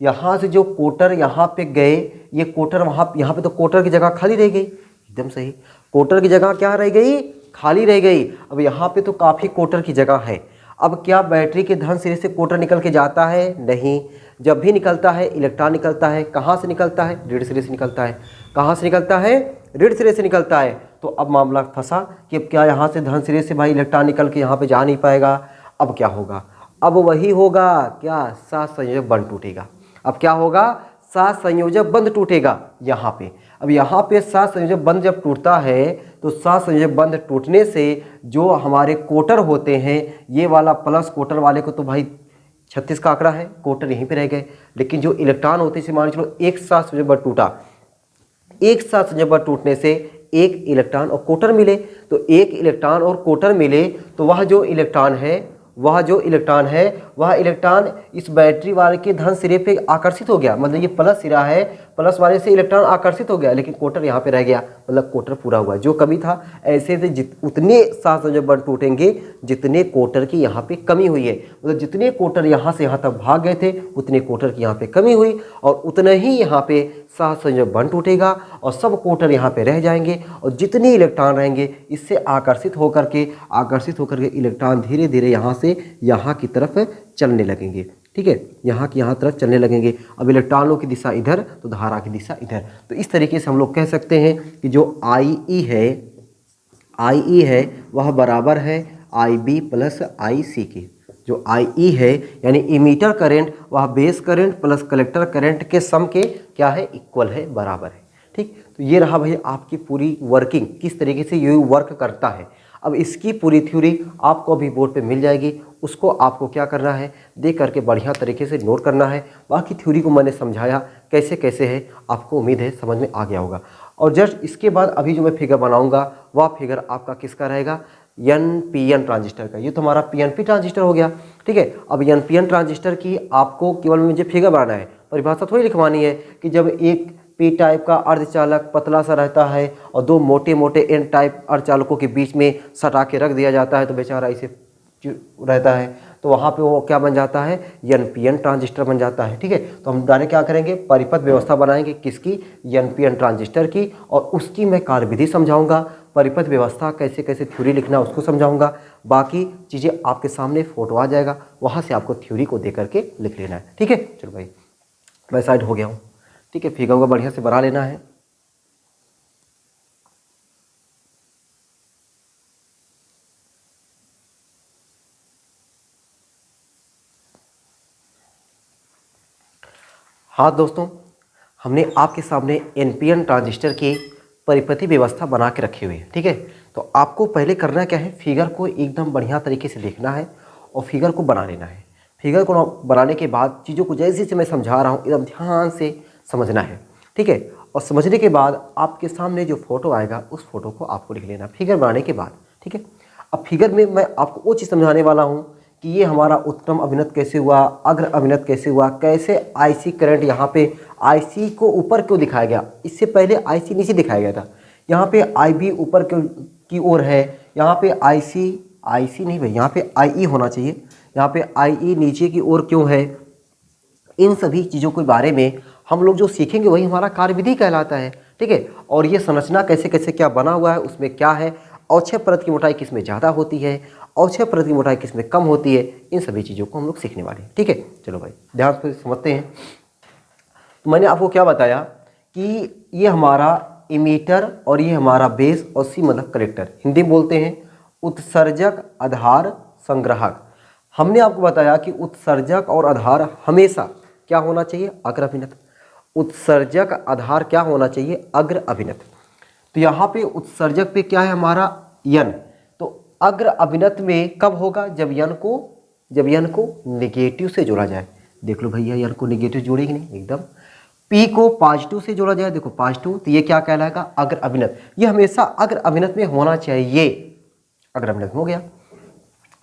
यहाँ से जो कोटर यहाँ पे गए, ये कोटर वहाँ, यहाँ पे तो कोटर की जगह खाली रह गई, एकदम सही, कोटर की जगह क्या रह गई, खाली रह गई। अब यहाँ पे तो काफ़ी कोटर की जगह है। अब क्या बैटरी के धन सिरे से कोटर निकल के जाता है, नहीं। जब भी निकलता है इलेक्ट्रॉन निकलता है, कहाँ से निकलता है, ऋण सिरे से निकलता है। कहाँ से निकलता है, ऋण सिरे से निकलता है। तो अब मामला फंसा कि अब क्या यहाँ से धन सिरे से भाई इलेक्ट्रॉन निकल के यहाँ पे जा नहीं पाएगा। अब क्या होगा, अब वही होगा क्या, सात संयोजक बंध टूटेगा। अब क्या होगा, सात संयोजक बंध टूटेगा यहाँ पे। अब यहाँ पे सात संयोजक बंध जब टूटता है तो सात संयोजक बंध टूटने से जो हमारे कोटर होते हैं, ये वाला प्लस कोटर वाले को तो भाई 36 का आंकड़ा है, कोटर यहीं पे रह गए। लेकिन जो इलेक्ट्रॉन होते हैं, मान चलो एक सात संयोजक बंध टूटा, एक सात संयोजक बंध टूटने से एक इलेक्ट्रॉन और कोटर मिले। तो एक इलेक्ट्रॉन और कोटर मिले तो वह जो इलेक्ट्रॉन है वह इलेक्ट्रॉन इस बैटरी वाले के धन सिरे पे आकर्षित हो गया। मतलब ये प्लस सिरा है, प्लस वाले से इलेक्ट्रॉन आकर्षित हो गया, लेकिन कोटर यहाँ पे रह गया, मतलब कोटर पूरा हुआ। जो कमी था ऐसे से उतने सात संयोजक बंध टूटेंगे जितने कोटर की यहाँ पे कमी हुई है। मतलब जितने कोटर यहाँ से यहाँ तक भाग गए थे उतने कोटर की यहाँ पे कमी हुई, और उतने ही यहाँ पे सात संयोजक बंध टूटेगा और सब कोटर यहाँ पे रह जाएंगे, और जितने इलेक्ट्रॉन रहेंगे इससे आकर्षित होकर के इलेक्ट्रॉन धीरे धीरे यहाँ से यहाँ की तरफ चलने लगेंगे, ठीक है, यहाँ की यहाँ तरफ चलने लगेंगे। अब इलेक्ट्रॉनों की दिशा इधर तो धारा की दिशा इधर। तो इस तरीके से हम लोग कह सकते हैं कि जो IE है वह बराबर है IB प्लस IC की। जो IE है यानी इमीटर करंट, वह base current plus collector current के सम के क्या है, इक्वल है, बराबर है, ठीक। तो ये रहा भाई आपकी पूरी वर्किंग, किस तरीके से ये वर्क करता है। अब इसकी पूरी थ्योरी आपको अभी बोर्ड पे मिल जाएगी, उसको आपको क्या करना है, देख करके बढ़िया तरीके से नोट करना है। बाकी थ्योरी को मैंने समझाया कैसे कैसे है, आपको उम्मीद है समझ में आ गया होगा। और जस्ट इसके बाद अभी जो मैं फिगर बनाऊंगा वह फिगर आपका किसका रहेगा, NPN ट्रांजिस्टर का। ये तो हमारा PNP ट्रांजिस्टर हो गया, ठीक है। अब NPN ट्रांजिस्टर की आपको केवल मुझे फिगर बनाना है, परिभाषा थोड़ी लिखवानी है कि जब एक P टाइप का अर्धचालक पतला सा रहता है और दो मोटे मोटे N टाइप अर्धचालकों के बीच में सटा के रख दिया जाता है तो बेचारा इसे रहता है, तो वहाँ पे वो क्या बन जाता है, NPN ट्रांजिस्टर बन जाता है, ठीक है। तो हम डायरेक्ट क्या करेंगे, परिपथ व्यवस्था बनाएंगे, किसकी, NPN ट्रांजिस्टर की, और उसकी मैं कार्यविधि समझाऊंगा। परिपथ व्यवस्था कैसे कैसे थ्योरी लिखना उसको समझाऊंगा। बाकी चीज़ें आपके सामने फोटो आ जाएगा, वहाँ से आपको थ्योरी को दे करके लिख लेना है, ठीक है। चलो भाई मैं साइड हो गया हूँ, ठीक है, फिगर को बढ़िया से बना लेना है। हाँ दोस्तों, हमने आपके सामने NPN ट्रांजिस्टर की परिपथी व्यवस्था बना के रखी हुई है, ठीक है। तो आपको पहले करना क्या है, फिगर को एकदम बढ़िया तरीके से देखना है और फिगर को बना लेना है। फिगर को बनाने के बाद चीज़ों को जैसे जैसे मैं समझा रहा हूँ एकदम ध्यान से समझना है, ठीक है। और समझने के बाद आपके सामने जो फोटो आएगा उस फोटो को आपको लिख लेना फिगर बनाने के बाद, ठीक है। अब फिगर में मैं आपको वो चीज़ समझाने वाला हूँ कि ये हमारा उत्क्रम अभिनत कैसे हुआ, अग्र अभिनत कैसे हुआ, कैसे IC करंट यहाँ पे IC को ऊपर क्यों दिखाया गया, इससे पहले IC नीचे दिखाया गया था। यहाँ पे IB ऊपर की ओर है, यहाँ पे IC नहीं भाई, यहाँ पे IE होना चाहिए। यहाँ पे IE नीचे की ओर क्यों है? इन सभी चीज़ों के बारे में हम लोग जो सीखेंगे वही हमारा कार्यविधि कहलाता है, ठीक है। और ये संरचना कैसे कैसे क्या बना हुआ है, उसमें क्या है, अवक्षय परत की मोटाई किस में ज़्यादा होती है, अवक्षय परत की मोटाई किस में कम होती है, इन सभी चीज़ों को हम लोग सीखने वाले हैं, ठीक है। चलो भाई ध्यान से समझते हैं। तो मैंने आपको क्या बताया कि ये हमारा इमीटर और ये हमारा बेस और सी मतलब कलेक्टर, हिंदी में बोलते हैं उत्सर्जक, आधार, संग्राहक। हमने आपको बताया कि उत्सर्जक और आधार हमेशा क्या होना चाहिए? अग्र अभिनत। उत्सर्जक आधार क्या होना चाहिए? अग्र अभिनत। तो यहाँ पे उत्सर्जक पे क्या है हमारा? यन। तो अग्र अभिनत में कब होगा? जब यन को नेगेटिव से जोड़ा जाए। देख लो भैया, यन को नेगेटिव जोड़ेगी नहीं, एकदम। पी को पॉजिटिव से जोड़ा जाए, देखो पॉजिटिव, तो ये क्या कहलाएगा? अग्र अभिनत। ये हमेशा अग्र अभिनत में होना चाहिए, अग्र अभिनत में हो गया।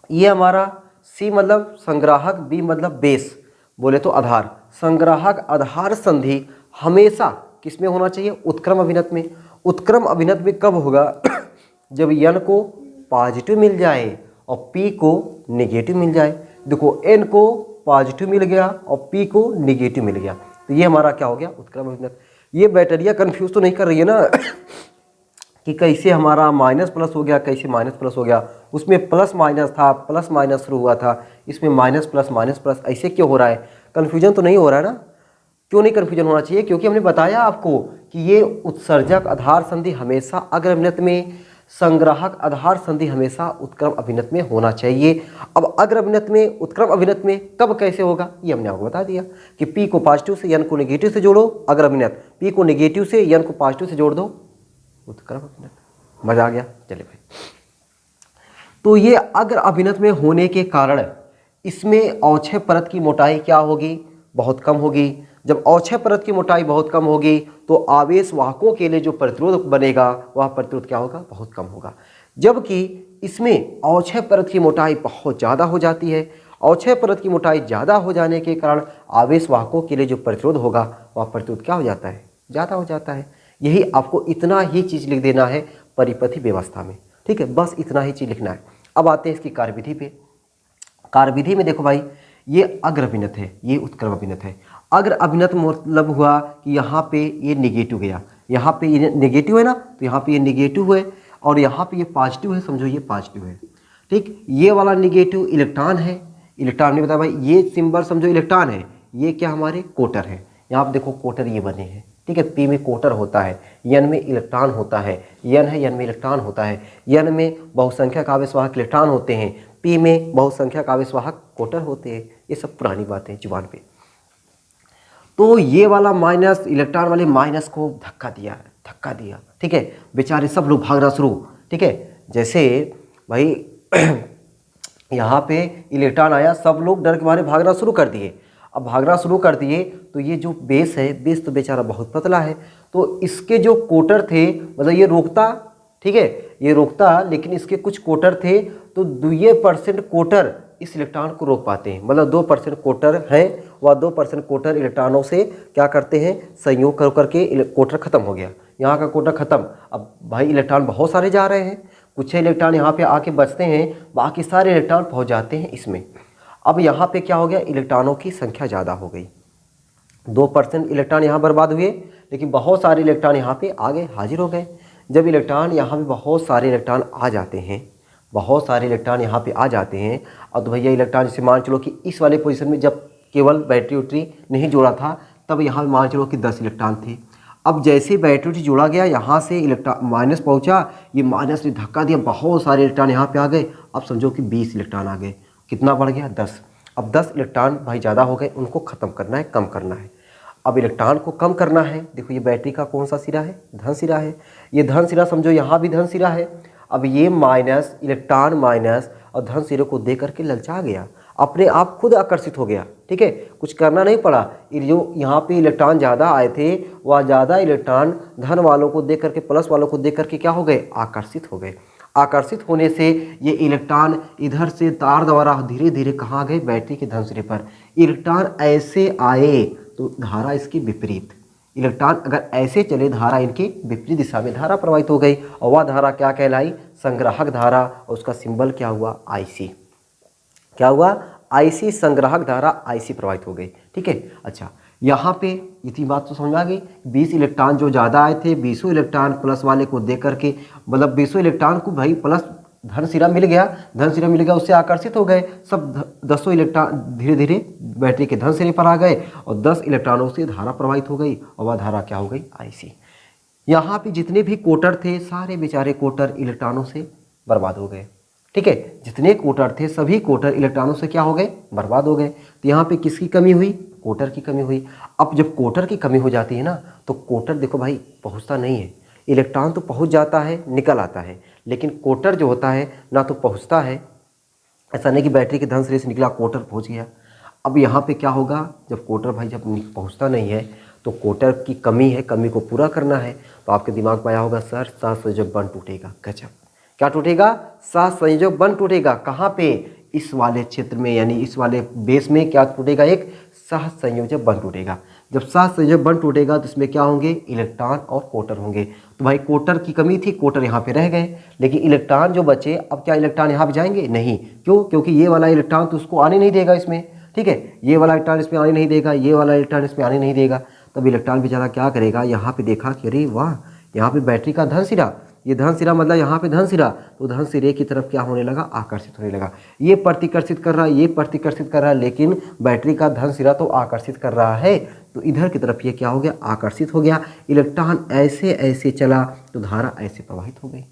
ये हमारा सी मतलब संग्राहक, बी मतलब बेस, बोले तो आधार। संग्राहक आधार संधि हमेशा किस में होना चाहिए? उत्क्रम अभिनत में। उत्क्रम अभिनत में कब होगा? जब यन को पॉजिटिव मिल जाए और पी को नेगेटिव मिल जाए। देखो एन को पॉजिटिव मिल गया और पी को नेगेटिव मिल गया, तो ये हमारा क्या हो गया? उत्क्रम अभिनत। ये बैटरिया कंफ्यूज तो नहीं कर रही है ना कि कैसे हमारा माइनस प्लस हो गया, कैसे माइनस प्लस हो गया? उसमें प्लस माइनस था, प्लस माइनस शुरू हुआ था, इसमें माइनस प्लस, ऐसे क्यों हो रहा है? कन्फ्यूजन तो नहीं हो रहा है ना? क्यों नहीं कन्फ्यूजन होना चाहिए? क्योंकि हमने बताया आपको कि ये उत्सर्जक आधार संधि हमेशा अग्र अभिनत में, संग्राहक आधार संधि हमेशा उत्क्रम अभिनत में होना चाहिए। अब अग्र अभिनत में, उत्क्रम अभिनत में कब कैसे होगा, ये हमने आपको बता दिया कि पी को पॉजिटिव से यन को नेगेटिव से जोड़ो, अग्र अभिनत। पी को नेगेटिव से यन को पॉजिटिव से जोड़ दो, उत्क्रम अभिनत। मजा आ गया? चलिए भाई, तो ये अग्र अभिनत में होने के कारण इसमें अवक्षय परत की मोटाई क्या होगी? बहुत कम होगी। जब अवक्षय परत की मोटाई बहुत कम होगी तो आवेश वाहकों के लिए जो प्रतिरोध बनेगा वह प्रतिरोध क्या होगा? बहुत कम होगा। जबकि इसमें अवक्षय परत की मोटाई बहुत ज़्यादा हो जाती है। अवक्षय परत की मोटाई ज़्यादा हो जाने के कारण आवेश वाहकों के लिए जो प्रतिरोध होगा वह प्रतिरोध क्या हो जाता है? ज़्यादा हो जाता है। यही आपको इतना ही चीज़ लिख देना है परिपथी व्यवस्था में, ठीक है, बस इतना ही चीज़ लिखना है। अब आते हैं इसकी कार्यविधि पे। कार्यविधि में देखो भाई, ये अग्र अभिनत है, ये उत्क्रम अभिनत है। अग्र अभिनत मतलब हुआ कि यहाँ पे ये निगेटिव गया, यहाँ पे ये नेगेटिव है ना, तो यहाँ पे ये निगेटिव है और यहाँ पे ये पॉजिटिव है, समझो ये पॉजिटिव है, ठीक। ये वाला निगेटिव इलेक्ट्रॉन है, इलेक्ट्रॉन ने बताया भाई ये सिंबल समझो इलेक्ट्रॉन है, ये क्या हमारे कोटर है। यहाँ पे देखो कोटर ये बने हैं, ठीक है। पी में कोटर होता है, यन में इलेक्ट्रॉन होता है, यन है यन में इलेक्ट्रॉन होता है, यन में बहुसंख्यक आवेशवाहक इलेक्ट्रॉन होते हैं, पी में बहुसंख्यक आवेशवाहक कोटर होते हैं। ये सब पुरानी बातें जुबान पे। तो ये वाला माइनस, इलेक्ट्रॉन वाले माइनस को धक्का दिया, ठीक है। बेचारे सब लोग भागना शुरू, ठीक है। जैसे भाई यहाँ पे इलेक्ट्रॉन आया, सब लोग डर के मारे भागना शुरू कर दिए। अब भागना शुरू कर दिए तो ये जो बेस है, बेस तो बेचारा बहुत पतला है, तो इसके जो कोटर थे, मतलब ये रोकता, ठीक है, ये रोकता, लेकिन इसके कुछ कोटर थे, तो 2% कोटर इस इलेक्ट्रॉन को रोक पाते हैं। मतलब 2% कोटर है, वह 2% कोटर इलेक्ट्रॉनों से क्या करते हैं? संयोग कर करके कोटर खत्म हो गया, यहाँ का कोटर खत्म। अब भाई इलेक्ट्रॉन बहुत सारे जा रहे हैं, कुछ इलेक्ट्रॉन यहाँ पे आके बचते हैं, बाकी सारे इलेक्ट्रॉन पहुँच जाते हैं इसमें। अब यहाँ पे क्या हो गया? इलेक्ट्रॉनों की संख्या ज़्यादा हो गई, 2% इलेक्ट्रॉन यहाँ बर्बाद हुए, लेकिन बहुत सारे इलेक्ट्रॉन यहाँ पे आगे हाजिर हो गए। जब इलेक्ट्रॉन यहाँ पे बहुत सारे इलेक्ट्रॉन आ जाते हैं, बहुत सारे इलेक्ट्रॉन यहाँ पे आ जाते हैं, और तो भैया इलेक्ट्रॉन जैसे मान चलो कि इस वाले पोजीशन में जब केवल बैटरी उटरी नहीं जोड़ा था, तब यहाँ मान चलो कि 10 इलेक्ट्रॉन थे। अब जैसे बैटरी उटरी जोड़ा गया, यहाँ से इलेक्ट्रॉन माइनस पहुँचा, ये माइनस ने धक्का दिया, बहुत सारे इलेक्ट्रॉन यहाँ पे आ गए। अब समझो कि 20 इलेक्ट्रॉन आ गए, कितना बढ़ गया? 10। अब 10 इलेक्ट्रॉन भाई ज़्यादा हो गए, उनको ख़त्म करना है, कम करना है। अब इलेक्ट्रॉन को कम करना है, देखो ये बैटरी का कौन सा सिरा है? धन सिरा है। ये धन सिरा समझो, यहाँ भी धन सिरा है। अब ये माइनस, इलेक्ट्रॉन माइनस और धन सिरे को दे करके ललचा गया, अपने आप खुद आकर्षित हो गया, ठीक है, कुछ करना नहीं पड़ा। ये जो यहाँ पे इलेक्ट्रॉन ज़्यादा आए थे, वह ज़्यादा इलेक्ट्रॉन धन वालों को दे करके, प्लस वालों को दे करके क्या हो गए? आकर्षित हो गए। आकर्षित होने से ये इलेक्ट्रॉन इधर से तार द्वारा धीरे धीरे कहाँ गए? बैटरी के धन सिरे पर। इलेक्ट्रॉन ऐसे आए तो धारा इसकी विपरीत, इलेक्ट्रॉन अगर ऐसे चले धारा इनकी विपरीत दिशा में धारा प्रवाहित हो गई और वह धारा क्या कहलाई, संग्राहक धारा, और उसका सिंबल क्या हुआ, IC। क्या हुआ, IC, संग्राहक धारा IC प्रवाहित हो गई। ठीक है, अच्छा यहाँ पे इतनी बात तो समझ आ गई। 20 इलेक्ट्रॉन जो ज़्यादा आए थे 20 इलेक्ट्रॉन प्लस वाले को दे करके, मतलब 20 इलेक्ट्रॉन को भाई प्लस धन सिरा मिल गया, धन सिरा मिल गया, उससे आकर्षित हो गए। सब 10 इलेक्ट्रॉन धीरे धीरे बैटरी के धन सिरे पर आ गए और 10 इलेक्ट्रॉनों से धारा प्रवाहित हो गई और वह धारा क्या हो गई, IC। यहाँ पे जितने भी कोटर थे सारे बेचारे कोटर इलेक्ट्रॉनों से बर्बाद हो गए। ठीक है, जितने कोटर थे सभी कोटर इलेक्ट्रॉनों से क्या हो गए, बर्बाद हो गए। तो यहाँ पे किसकी कमी हुई, कोटर की कमी हुई। अब जब कोटर की कमी हो जाती है ना, तो कोटर देखो भाई पहुँचता नहीं है, इलेक्ट्रॉन तो पहुँच जाता है, निकल आता है, लेकिन कोटर जो होता है ना तो पहुँचता है, ऐसा नहीं कि बैटरी के धन सिरे से निकला कोटर पहुँच गया। अब यहाँ पे क्या होगा, जब कोटर भाई जब पहुँचता नहीं है तो कोटर की कमी है, कमी को पूरा करना है। तो आपके दिमाग में आया होगा सर सहसंयोजक बंध टूटेगा। गजब, क्या टूटेगा, सहसंयोजक बंध टूटेगा। कहाँ पे, इस वाले क्षेत्र में, यानी इस वाले बेस में क्या टूटेगा, एक सहसंयोजक बंध टूटेगा। जब सहसंयोजक बंध टूटेगा तो इसमें क्या होंगे, इलेक्ट्रॉन और कोटर होंगे। तो भाई कोटर की कमी थी, कोटर यहाँ पे रह गए, लेकिन इलेक्ट्रॉन जो बचे, अब क्या इलेक्ट्रॉन यहाँ पे जाएंगे, नहीं। क्यों, क्योंकि ये वाला इलेक्ट्रॉन तो उसको आने नहीं देगा इसमें। ठीक है, ये वाला इलेक्ट्रॉन इसमें आने नहीं देगा, ये वाला इलेक्ट्रॉन इसमें आने नहीं देगा। तब इलेक्ट्रॉन बेचारा क्या करेगा, यहाँ पे देखा कि अरे वाह, यहाँ पे बैटरी का धन सिरा, ये धन सिरा मतलब यहाँ पे धन सिरा, तो धन सिरे की तरफ क्या होने लगा, आकर्षित होने लगा। ये प्रतिकर्षित कर रहा है, ये प्रतिकर्षित कर रहा है, लेकिन बैटरी का धन सिरा तो आकर्षित कर रहा है, तो इधर की तरफ ये क्या हो गया, आकर्षित हो गया। इलेक्ट्रॉन ऐसे ऐसे चला तो धारा ऐसे प्रवाहित हो गई,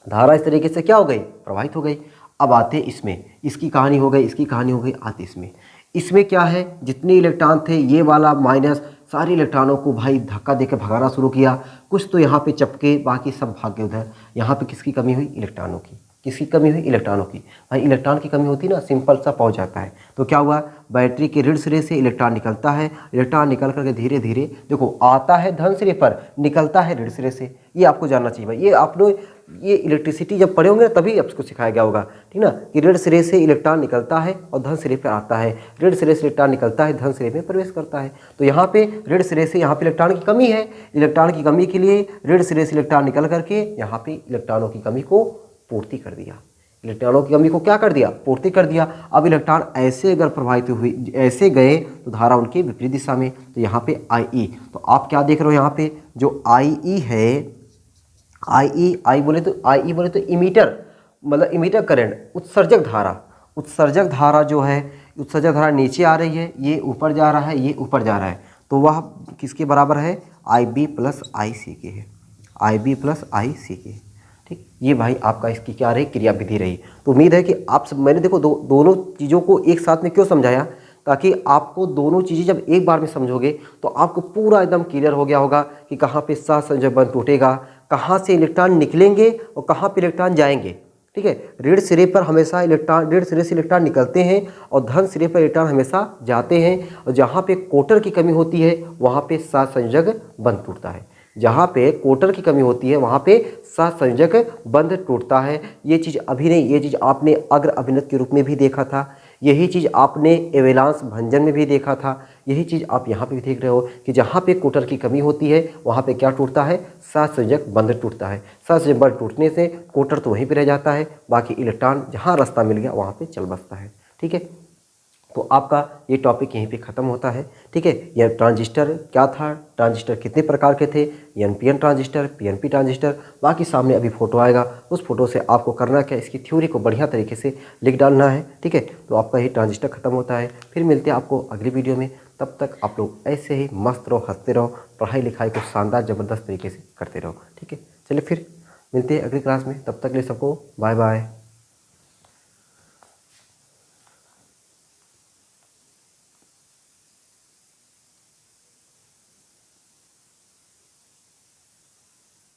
धारा इस तरीके से क्या हो गई, प्रवाहित हो गई। अब आते इसमें, इसकी कहानी हो गई, इसकी कहानी हो गई। आते इसमें क्या है, जितने इलेक्ट्रॉन थे ये वाला माइनस सारे इलेक्ट्रॉनों को भाई धक्का देकर भगाना शुरू किया। कुछ तो यहाँ पे चपके, बाकी सब भाग गए उधर। यहाँ पे किसकी कमी हुई, इलेक्ट्रॉनों की। किसकी कमी हुई, इलेक्ट्रॉनों की। भाई इलेक्ट्रॉन की कमी होती ना, सिंपल सा पहुँच जाता है। तो क्या हुआ, बैटरी के ऋण सिरे से इलेक्ट्रॉन निकलता है, इलेक्ट्रॉन निकल करके धीरे धीरे देखो आता है धन सिरे पर, निकलता है ऋण सिरे से। ये आपको जानना चाहिए भाई, ये आपने ये इलेक्ट्रिसिटी जब पढ़े होंगे तभी आपको सिखाया गया होगा, ठीक ना, कि ऋण सिरे से इलेक्ट्रॉन निकलता है और धन सिरे पर आता है, ऋण सिरे से इलेक्ट्रॉन निकलता है, धन सिरे में प्रवेश करता है। तो यहाँ पे ऋण सिरे से यहाँ पे इलेक्ट्रॉन की कमी है, इलेक्ट्रॉन की कमी के लिए ऋण सिरे से इलेक्ट्रॉन निकल करके यहाँ पे इलेक्ट्रॉनों की कमी को पूर्ति कर दिया, इलेक्ट्रॉनों की कमी को क्या कर दिया, पूर्ति कर दिया। अब इलेक्ट्रॉन ऐसे अगर प्रवाहित हुई, ऐसे गए तो धारा उनके विपरीत दिशा में। तो यहाँ पे IE, तो आप क्या देख रहे हो यहाँ पे, जो IE है, आई बोले तो इमीटर, मतलब इमीटर करंट, उत्सर्जक धारा, उत्सर्जक धारा जो है, उत्सर्जक धारा नीचे आ रही है, ये ऊपर जा रहा है, ये ऊपर जा रहा है, तो वह किसके बराबर है, IB प्लस IC के है, IB प्लस IC के। ठीक, ये भाई आपका इसकी क्या रही, क्रिया विधि रही। तो उम्मीद है कि आप सब, मैंने देखो दोनों चीज़ों को एक साथ में क्यों समझाया, ताकि आपको दोनों चीज़ें जब एक बार में समझोगे तो आपको पूरा एकदम क्लियर हो गया होगा कि कहाँ पे सहसंयोजक बंध टूटेगा, कहाँ से इलेक्ट्रॉन निकलेंगे और कहाँ पे इलेक्ट्रॉन जाएंगे। ठीक है, ऋण सिरे पर हमेशा इलेक्ट्रॉन, ऋण सिरे से इलेक्ट्रॉन निकलते हैं और धन सिरे पर इलेक्ट्रॉन हमेशा जाते हैं, और जहाँ पे कोटर की कमी होती है वहाँ पे सहसंयोजक बंध टूटता है, जहाँ पे कोटर की कमी होती है वहाँ पे सहसंयोजक बंध टूटता है। ये चीज़ अभी नहीं, ये चीज़ आपने अग्र अभिनत के रूप में भी देखा था, यही चीज़ आपने एवेलांस भंजन में भी देखा था, यही चीज़ आप यहाँ पे भी देख रहे हो कि जहाँ पे कोटर की कमी होती है वहाँ पे क्या टूटता है, सहसंयोजक बंध टूटता है। सहसंयोजक बंध टूटने से कोटर तो वहीं पे रह जाता है, बाकी इलेक्ट्रॉन जहाँ रास्ता मिल गया वहाँ पे चल बसता है। ठीक है, तो आपका ये टॉपिक यहीं पे ख़त्म होता है। ठीक है, यह ट्रांजिस्टर क्या था, ट्रांजिस्टर कितने प्रकार के थे, NPN ट्रांजिस्टर, PNP ट्रांजिस्टर, बाकी सामने अभी फ़ोटो आएगा, उस फोटो से आपको करना क्या, इसकी थ्योरी को बढ़िया तरीके से लिख डालना है। ठीक है, तो आपका ये ट्रांजिस्टर ख़त्म होता है। फिर मिलते हैं आपको अगली वीडियो में, तब तक आप लोग ऐसे ही मस्त रहो, हंसते रहो, पढ़ाई लिखाई को शानदार ज़बरदस्त तरीके से करते रहो। ठीक है, चलिए फिर मिलते हैं अगली क्लास में, तब तक के लिए सबको बाय बाय।